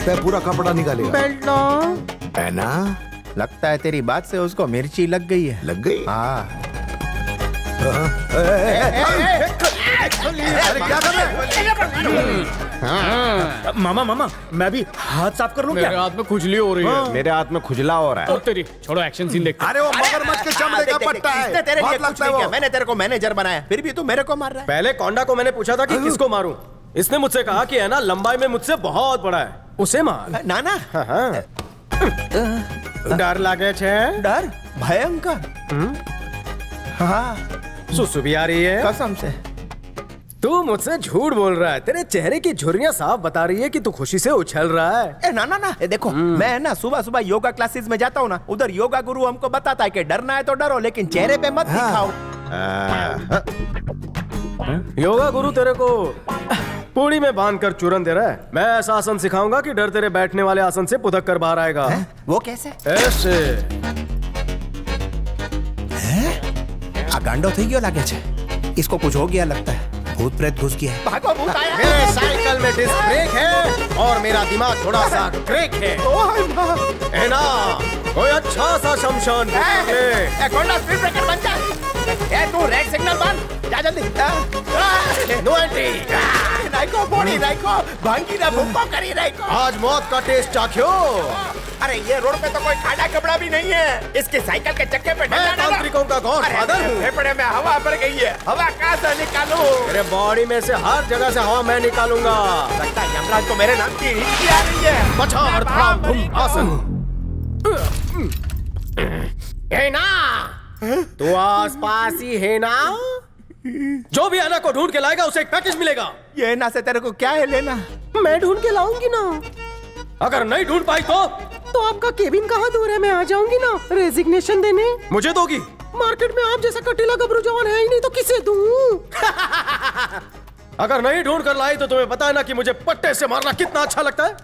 लगता है पूरा कपड़ा निकालेगा। बेल्ट लो। है ना? लगता है तेरी बात से उसको मिर्ची लग गई है। लग गई? हाँ। अरे क्या कर रहे हैं? मामा मामा मैं भी हाथ साफ कर लूं क्या? मेरे हाथ में खुजली हो रही है। मेरे हाथ में खुजला हो रहा है। और तेरी छोड़ो, एक्शन सीन देखते हैं। अरे वो मगरमच्छ के चमड़े का पट्टा है। इसने तेरे लिए बहुत कुछ लगता है नहीं किया। वो। मैंने तेरे को मैनेजर बनाया, फिर भी तू मेरे को मार रहा है। पहले कोंडा को मैंने पूछा था कि किसको मारूं। इसने मुझसे कहा कि है ना, लंबाई में मुझसे बहुत बड़ा है, उसे मार। ना ना, डर लागे छे? डर भयंकर। हाँ, सुसु भी आ रही है। कसम से। तू मुझसे झूठ बोल रहा है। तेरे चेहरे की झुर्रियां साफ बता रही है कि तू खुशी से उछल रहा है। ना ना ना, देखो मैं ना सुबह सुबह योगा क्लासेस में जाता हूँ ना, उधर योगा गुरु हमको बताता है कि डरना है तो डरो, लेकिन चेहरे पे मत दिखाओ। योगा गुरु तेरे को पूड़ी में बांधकर चूरन दे रहा है। मैं ऐसा आसन सिखाऊंगा कि डर तेरे बैठने वाले आसन से पुदक कर बाहर आएगा। वो कैसे? ऐसे। गांडो થઈ ગયો लागे छे। इसको कुछ हो गया लगता है, भूत प्रेत घुस गया है। भागो, भूत आया। मेरे साइकिल में डिस्क ब्रेक है और मेरा दिमाग थोड़ा सा क्रेक है। है ना? कोई अच्छा सा शमशान कोंडा स्पीड ब्रेकर बन जा। ए तू रेड सिग्नल बंद, जा जल्दी। No entry. राइको बोड़ी राइको, भांगी ना भूखो करी राइको। आज मौत का टेस्ट चाख्यो। अरे ये रोड पे तो कोई खाड़ा कपड़ा भी नहीं है। इसके साइकिल के चक्के पे मैं तांत्रिकों का गॉडफादर हूँ। फेफड़े में हवा भर गई है, हवा कहाँ से निकालूं? तेरे बॉडी में से हर जगह से हवा मैं निकालूंगा। लगता है यमराज को मेरे नाम की हिचकी आ रही है। पछाड़ धड़ाम धूम आसन। है ना? तू आसपास ही है ना? जो भी आना को ढूंढ के लाएगा उसे एक पैकेज मिलेगा। ये ना से तेरे को क्या है लेना? मैं ढूंढ के लाऊंगी ना। अगर नहीं ढूंढ पाई तो आपका केबिन कहाँ दूर है? मैं आ जाऊंगी ना रेजिग्नेशन देने। मुझे दोगी? मार्केट में आप जैसा कटीला गबरू जवान है ही नहीं, तो किसे दूं? अगर नहीं ढूंढ कर लाई तो तुम्हें पता है ना कि मुझे पट्टे से मारना कितना अच्छा लगता है।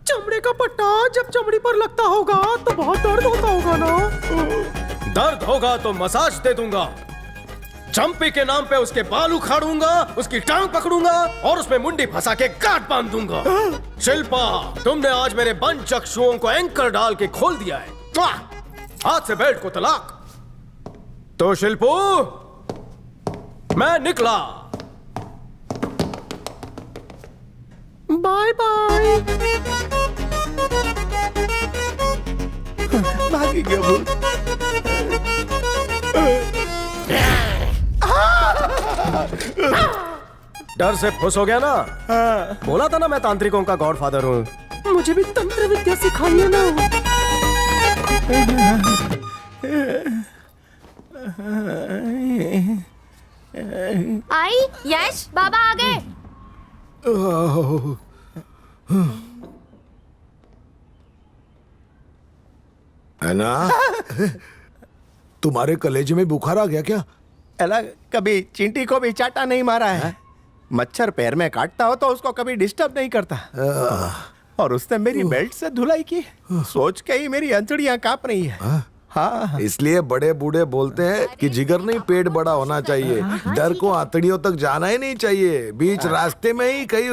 चमड़े का पट्टा जब चमड़ी पर लगता होगा तो बहुत दर्द होता होगा ना। दर्द होगा तो मसाज दे दूंगा। चंपी के नाम पे उसके बाल उखाड़ूंगा, उसकी टांग पकड़ूंगा और उसमें मुंडी फंसा के गांठ बांध दूंगा। शिल्पा, तुमने आज मेरे बंद चक्षुओं को एंकर डाल के खोल दिया है। आज से बेल्ट को तलाक। तो शिल्पू, मैं निकला। Bye bye. भागी गया भूत। डर से फुस हो गया ना? बोला था ना मैं तांत्रिकों का गॉडफादर हूँ। मुझे भी तंत्र विद्या सिखाइए ना। आई यश, बाबा आ गए। है ना? तुम्हारे कलेजे में बुखार आ गया क्या? अला कभी चींटी को भी चाटा नहीं मारा है। मच्छर पैर में काटता हो तो उसको कभी डिस्टर्ब नहीं करता। और उसने मेरी बेल्ट से धुलाई की, सोच के ही मेरी अंतड़ियां कांप रही है। हाँ, इसलिए बड़े बूढ़े बोलते हैं कि जिगर नहीं पेट बड़ा होना चाहिए। डर को आंतड़ियों तक जाना ही नहीं चाहिए, बीच रास्ते में ही कहीं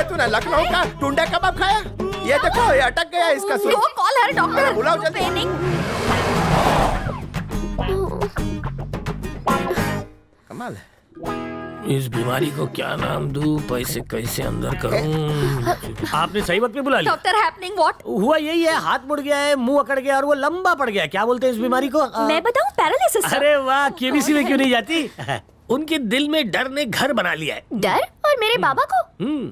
तूने लखनऊ का टुंडा कबाब खाया? ये देखो, ये अटक गया इसका सुर। Go call her doctor. बुलाओ जल्दी। Training. कमाल है। इस बीमारी को क्या नाम दूं, पैसे कैसे अंदर करूं? आपने सही वक्त पे बुला लिया। Doctor happening what? हुआ यही है, हाथ मुड़ गया है, मुंह अकड़ गया और वो लंबा पड़ गया। क्या बोलते हैं इस बीमारी को? मैं बताऊं, पैरालिसिस। अरे वाह, केबीसी में क्यों नहीं जाती? उनके दिल में डर ने घर बना लिया है। डर? और मेरे बाबा को?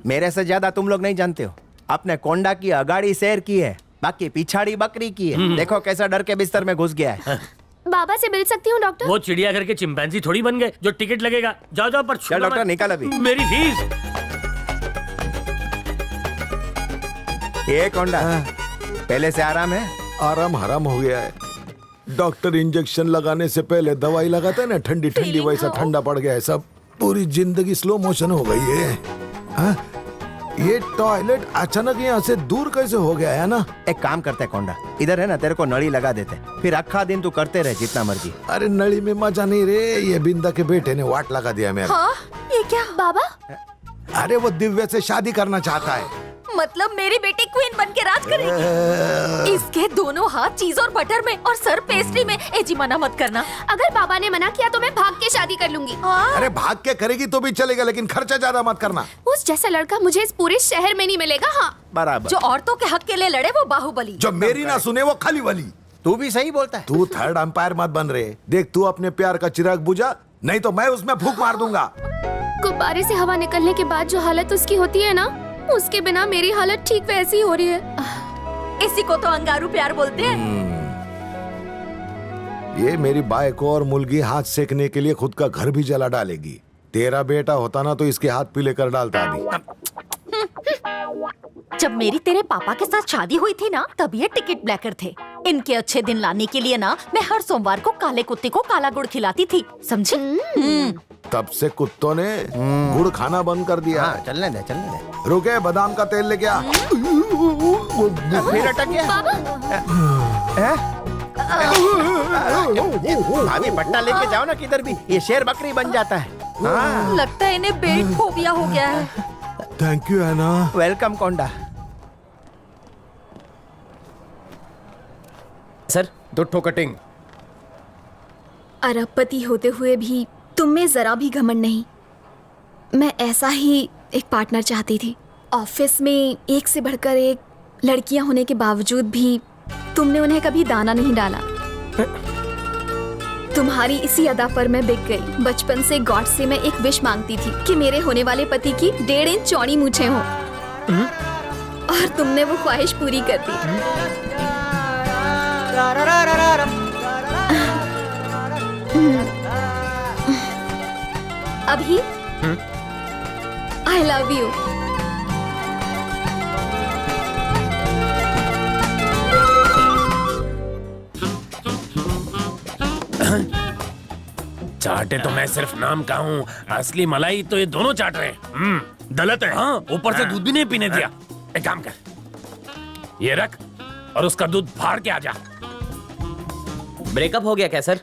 मेरे से ज्यादा तुम लोग नहीं जानते हो। अपने कोंडा की अगाड़ी शेर की है, बाकी पिछाड़ी बकरी की है। देखो कैसा डर के बिस्तर में घुस गया है। बाबा से मिल सकती हूँ डॉक्टर? वो चिड़ियाघर के चिंपैंजी थोड़ी बन गए जो टिकट लगेगा। जाओ जाओ, पर चल डॉक्टर निकाल अभी मेरी फीस। ये कोंडा, पहले से आराम है? आराम हराम हो गया है। डॉक्टर इंजेक्शन लगाने से पहले दवाई लगाता है ना, ठंडी ठंडी, वैसा ठंडा पड़ गया है सब। पूरी जिंदगी स्लो मोशन हो गई है। हाँ? ये टॉयलेट अचानक यहाँ से दूर कैसे हो गया है ना? एक काम करते हैं कोंडा, इधर है ना, तेरे को नली लगा देते, फिर अक्खा दिन तू करते रहे जितना मर्जी। अरे नली में मजा नहीं रे, ये बिंदा के बेटे ने वाट लगा दिया मेरा। हाँ? ये क्या बाबा? अरे वो दिव्या से शादी करना चाहता है। मतलब मेरी बेटी क्वीन बन के राज करेगी। इसके दोनों हाथ चीज और बटर में और सर पेस्ट्री में। ए जी मना मत करना। अगर बाबा ने मना किया तो मैं भाग के शादी कर लूंगी। अरे भाग के करेगी तो भी चलेगा, लेकिन खर्चा ज्यादा मत करना। उस जैसा लड़का मुझे इस पूरे शहर में नहीं मिलेगा। हाँ, बराबर। जो औरतों के हक के लिए लड़े वो बाहुबली। जो मेरी ना सुने वो खाली वाली। तू भी सही बोलता है। तू थर्ड अंपायर मत बन रहे। देख, तू अपने प्यार का चिराग बुझा, नहीं तो मैं उसमें फूंक मार दूंगा। गुब्बारे से हवा निकलने के बाद जो हालत उसकी होती है ना, उसके बिना मेरी हालत ठीक वैसी ही हो रही है। इसी को तो अंगारू प्यार बोलते हैं। ये मेरी बाई को और मुलगी हाथ सेकने के लिए खुद का घर भी जला डालेगी। तेरा बेटा होता ना तो इसके हाथ पीले कर डालता अभी। जब मेरी तेरे पापा के साथ शादी हुई थी ना, तब ये टिकट ब्लैकर थे। इनके अच्छे दिन लाने के लिए ना मैं हर सोमवार को काले कुत्ते को काला गुड़ खिलाती थी, समझी? तब से कुत्तों ने गुड़ खाना बंद कर दिया। हाँ, चलने दे चलने दे। रुके, बादाम का तेल लेके आ। फिर अटक गया। भाभी पट्टा लेके जाओ ना किधर भी, ये शेर बकरी बन जाता है। हाँ। लगता है इन्हें बेल्ट फोबिया हो गया है। थैंक यू एना। वेलकम कोंडा। सर, दुट्ठो कटिंग। अरबपति होते हुए भी तुम में जरा भी घमंड नहीं। मैं ऐसा ही एक पार्टनर चाहती थी। ऑफिस में एक से बढ़कर एक लड़कियां होने के बावजूद भी तुमने उन्हें कभी दाना नहीं डाला। तुम्हारी इसी अदा पर मैं बिक गई। बचपन से गॉड से मैं एक विश मांगती थी कि मेरे होने वाले पति की 1.5 इंच चौड़ी मूछें हों, और तुमने वो ख्वाहिश पूरी कर दी। अभी आई लव यू। चाटे तो मैं सिर्फ नाम का हूँ, असली मलाई तो ये दोनों चाट रहे हैं। गलत है। हाँ, ऊपर से दूध भी नहीं पीने दिया। एक काम कर, ये रख और उसका दूध फाड़ के आ जा। ब्रेकअप हो गया क्या सर?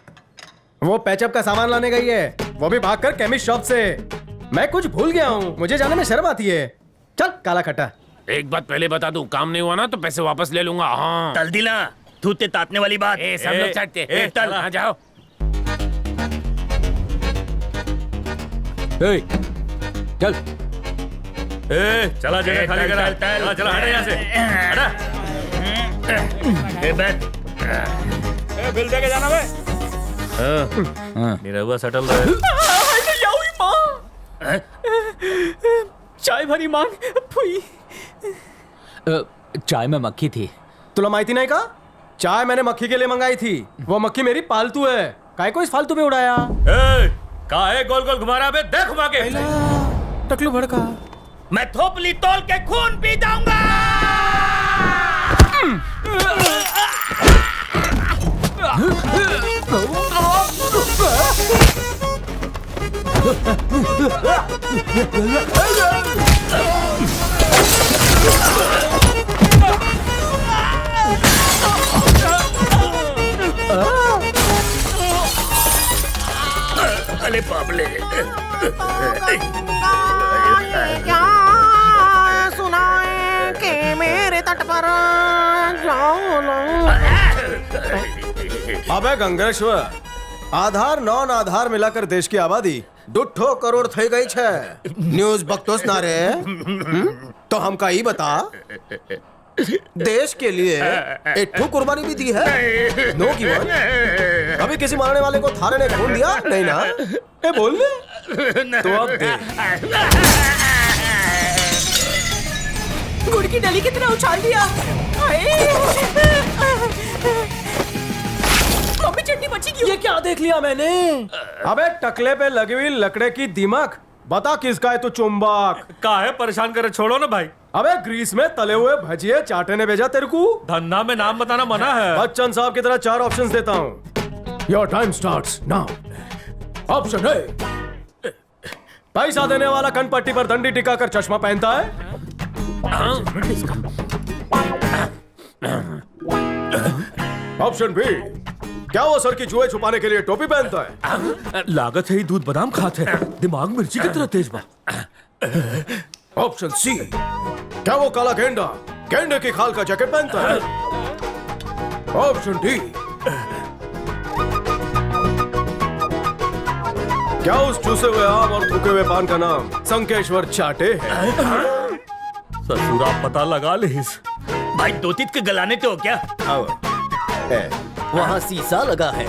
वो पैचअप का सामान लाने गई है, वो भी भागकर केमिस्ट शॉप से। मैं कुछ भूल गया हूँ, मुझे जाने में शर्म आती है। चल काला खट्टा। एक बात पहले बता दूं, काम नहीं हुआ ना तो पैसे वापस ले लूंगा। हाँ, तल दिला, थूते तातने वाली बात। सब लोग चाटते। चल, हाँ जाओ। चल चला जगह खाली करा। चला चला, हट यहाँ से, हटा। बिल दे के जाना बे। मेरा हुआ सेटल रहे। चाय भरी मांग। फुई। चाय में मक्खी थी। तुला माहिती नहीं का? चाय मैंने मक्खी के लिए मंगाई थी। वो मक्खी मेरी पालतू है, काय को इस फालतू में उड़ाया? काहे गोल गोल घुमा रहा बे? देख घुमा के। टकलू भड़का। मैं थोपली तोल के खून पी जाऊंगा। अरे बाबले, क्या सुनाए कि मेरे तट पर अबे गंगेश्वर, आधार नॉन आधार मिलाकर देश की आबादी 2 करोड़ થઈ ગઈ છે। न्यूज बकतोस ना रे। तो हमका ही बता, देश के लिए एक कुर्बानी भी दी है। No given. अभी किसी मारने वाले को थाने ने खून दिया नहीं ना? ए बोल ले। तो अब दे। गुड़ की डली की तरह उछाल दिया। मम्मी चटनी बची क्यों? ये क्या देख लिया मैंने? अबे टकले पे लगी हुई लकड़े की दीमक, बता किसका है तू चुंबक? काहे परेशान करे, छोड़ो ना भाई। अबे ग्रीस में तले हुए भजिए चाटे ने भेजा तेरे को। धंधा में नाम बताना मना है। बच्चन साहब की तरह 4 ऑप्शंस देता हूँ। Your time starts now. Option A, पैसा देने वाला कनपट्टी पर दंडी टिकाकर चश्मा पहनता है। ऑप्शन बी, क्या वो सर की जुए छुपाने के लिए टोपी पहनता है? लागत है ही दूध बादाम खाते हैं, दिमाग मिर्ची की तरह तेज बा। ऑप्शन सी, क्या वो काला गेंडा गेंडे की खाल का जैकेट पहनता है? ऑप्शन डी, क्या उस चूसे हुए आम और थूके हुए पान का नाम संकेश्वर चाटे है? ससुरा पता लगा ले भाई, दो तीत के गलाने तो हो क्या? आओ वहाँ शीशा लगा है।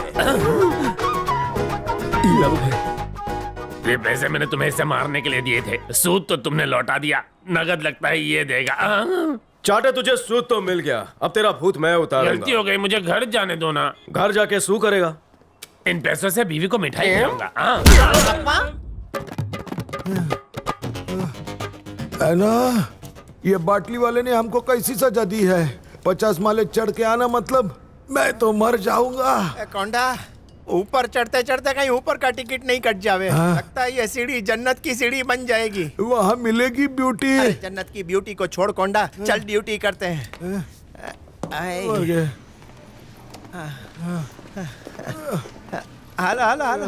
ये पैसे मैंने तुम्हें इसे मारने के लिए दिए थे, सूद तो तुमने लौटा दिया, नगद लगता है ये देगा। चाटे तुझे सूद तो मिल गया, अब तेरा भूत मैं गलती उतारूंगा। हो गई, मुझे घर जाने दो ना। घर जाके सू करेगा। इन पैसों से बीवी को मिठाई खिलाऊंगा। है ना, ये बाटली वाले ने हमको कैसी सजा दी है? 50 माले चढ़ के आना मतलब मैं तो मर जाऊंगा। कौंडा, ऊपर चढ़ते चढ़ते कहीं ऊपर का टिकट नहीं कट जावे। लगता है ये सीढ़ी जन्नत की सीढ़ी बन जाएगी। वहाँ मिलेगी ब्यूटी। अरे जन्नत की ब्यूटी को छोड़ कौंडा, चल ड्यूटी करते हैं। आए। हाला हाला हाला।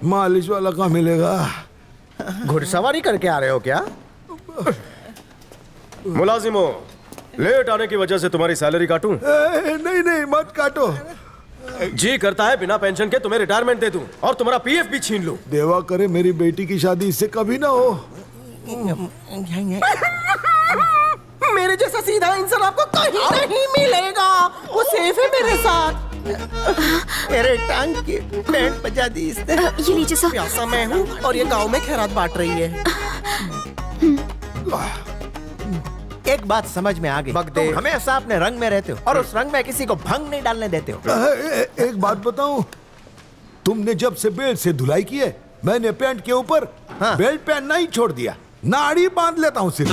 मालिश वाला कहाँ मिलेगा? घुड़सवारी करके आ रहे हो क्या? मुलाजिमों, लेट आने की वजह से तुम्हारी सैलरी काटूं? नहीं नहीं मत काटो। जी करता है बिना पेंशन के तुम्हें रिटायरमेंट दे दूं और तुम्हारा पीएफ भी छीन लूं। देवा करे मेरी बेटी की शादी इससे कभी ना हो। मेरे जैसा सीधा इंसान आपको कहीं नहीं मिलेगा। वो सेफ है मेरे साथ। मेरे टांग की बैंड बजा दी इसने। ये लीजिए सर। प्यासा मैं हूँ और ये गांव में खैरात बांट रही है। एक बात समझ में आ गई, तुम हमेशा अपने रंग में रहते हो और उस रंग में किसी को भंग नहीं डालने देते हो। एक बात बताऊं, तुमने जब से बेल्ट से धुलाई की है, मैंने पैंट के ऊपर बेल्ट पहनना ही छोड़ दिया, नाड़ी बांध लेता हूँ सिर्फ।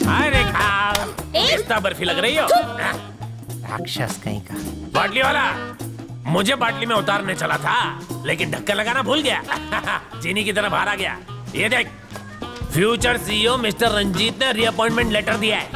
अरे इतना बर्फी लग रही हो। राक्षस कहीं का। बाटली वाला, मुझे बाटली में उतारने चला था लेकिन ढक्कन लगाना भूल गया। चीनी की तरह बाहर आ गया। ये देख, फ्यूचर सीईओ मिस्टर रंजीत ने रीअपॉइंटमेंट लेटर दिया है।